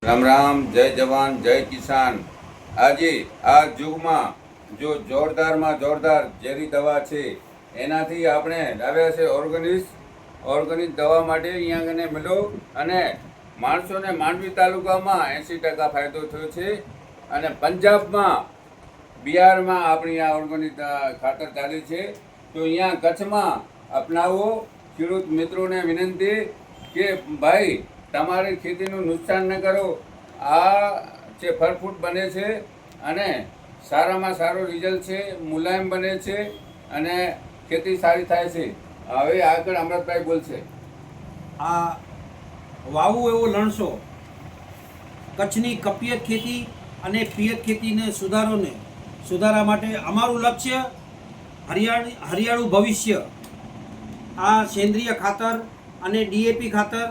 રામ રામ, જય જવાન જય કિસાન। આજે આ યુગમાં જો જોરદારમાં જોરદાર ઝેરી દવા છે એનાથી આપણે લાવ્યા છે ઓર્ગેનિક દવા માટે અહીંયા કને મળો અને માણસોને માંડવી તાલુકામાં 80% ફાયદો થયો છે અને પંજાબમાં બિહારમાં આપણી આ ઓર્ગેનિક ખાતર ચાલે છે તો અહીંયા કચ્છમાં અપનાવો। ખેડૂત મિત્રોને વિનંતી કે ભાઈ તમારી ખેતીનું નુકસાન ન કરો। આ જે ફળફૂટ બને છે અને સારામાં સારો રિઝલ્ટ છે, મુલાયમ બને છે અને ખેતી સારી થાય છે। હવે આગળ અમૃતભાઈ બોલશે। આ વાવું એવો લણશો કચ્છની કપિયત ખેતી અને પિયત ખેતીને સુધારા માટે અમારું લક્ષ્ય હરિયાળું ભવિષ્ય। આ સેન્દ્રિય ખાતર અને ડીએપી ખાતર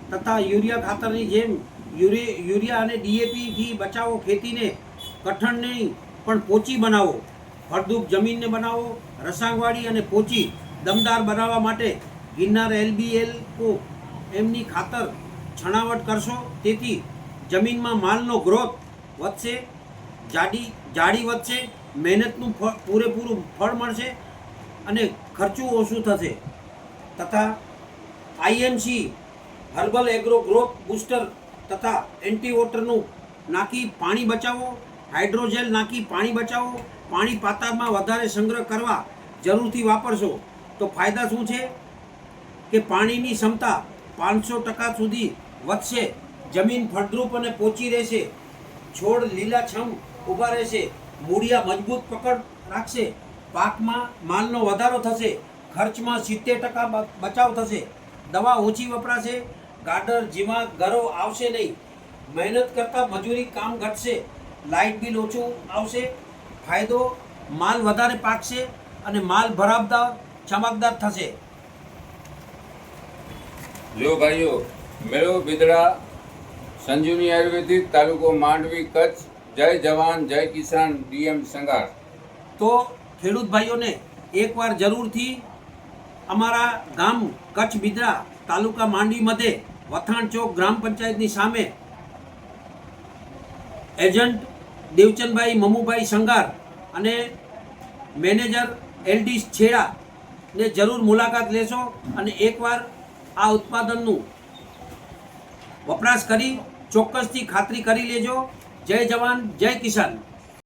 તથા યુરિયા ખાતરની જેમ યુરિયા અને ડીએપીથી બચાવો ખેતીને કઠણ નહીં પણ પોચી બનાવો। ફળદ્રુપ જમીનને બનાવો, રસાંગવાળી અને પોચી દમદાર બનાવવા માટે ગિરનાર LBL એમની ખાતર છણાવટ કરશો તેથી જમીનમાં માલનો ગ્રોથ વધશે, જાડી વધશે, મહેનતનું પૂરેપૂરું ફળ મળશે અને ખર્ચું ઓછું થશે। તથા IMC herbal agro growth booster તથા એન્ટીવોટરનું નાખી પાણી બચાવો, હાઇડ્રોજેલ નાખી પાણી બચાવો। પાણી પાતાળમાં વધારે સંગ્રહ કરવા જરૂરથી વાપરશો તો ફાયદા શું છે કે પાણીની ક્ષમતા 500% સુધી વધશે, જમીન ફળદ્રુપ અને પોચી રહેશે, છોડ લીલાછમ ઊભા રહેશે, મૂળિયા મજબૂત પકડ રાખશે, પાકમાં માલનો વધારો થશે, ખર્ચમાં 70% બચાવ થશે, દવા ઓછી વપરાશે, ગાડર જેવા ઘરો આવશે નહીં, મહેનત કરતાં મજૂરી કામ ઘટશે, લાઇટ બિલ ઓછું આવશે, ફાયદો માલ વધારે પાકશે અને માલ ભરાવદાર ચમકદાર થશે। જો ભાઈઓ મેળો બિદડા સંજીવની આયુર્વેદિક તાલુકો માંડવી કચ્છ। જય જવાન જય કિસાન DM સંઘાર। તો ખેડૂત ભાઈઓને એકવાર જરૂરથી અમારા ગામ કચ્છ બિદડા તાલુકા માંડવી મધ્યે વથાણ ચોક ગ્રામ પંચાયતની સામે એજન્ટ દેવચંદભાઈ મમુભાઈ સંઘાર અને મેનેજર LD છેડાને જરૂર મુલાકાત લેશો અને એકવાર આ ઉત્પાદનનું વપરાશ કરી ચોક્કસથી ખાતરી કરી લેજો। જય જવાન જય કિસાન।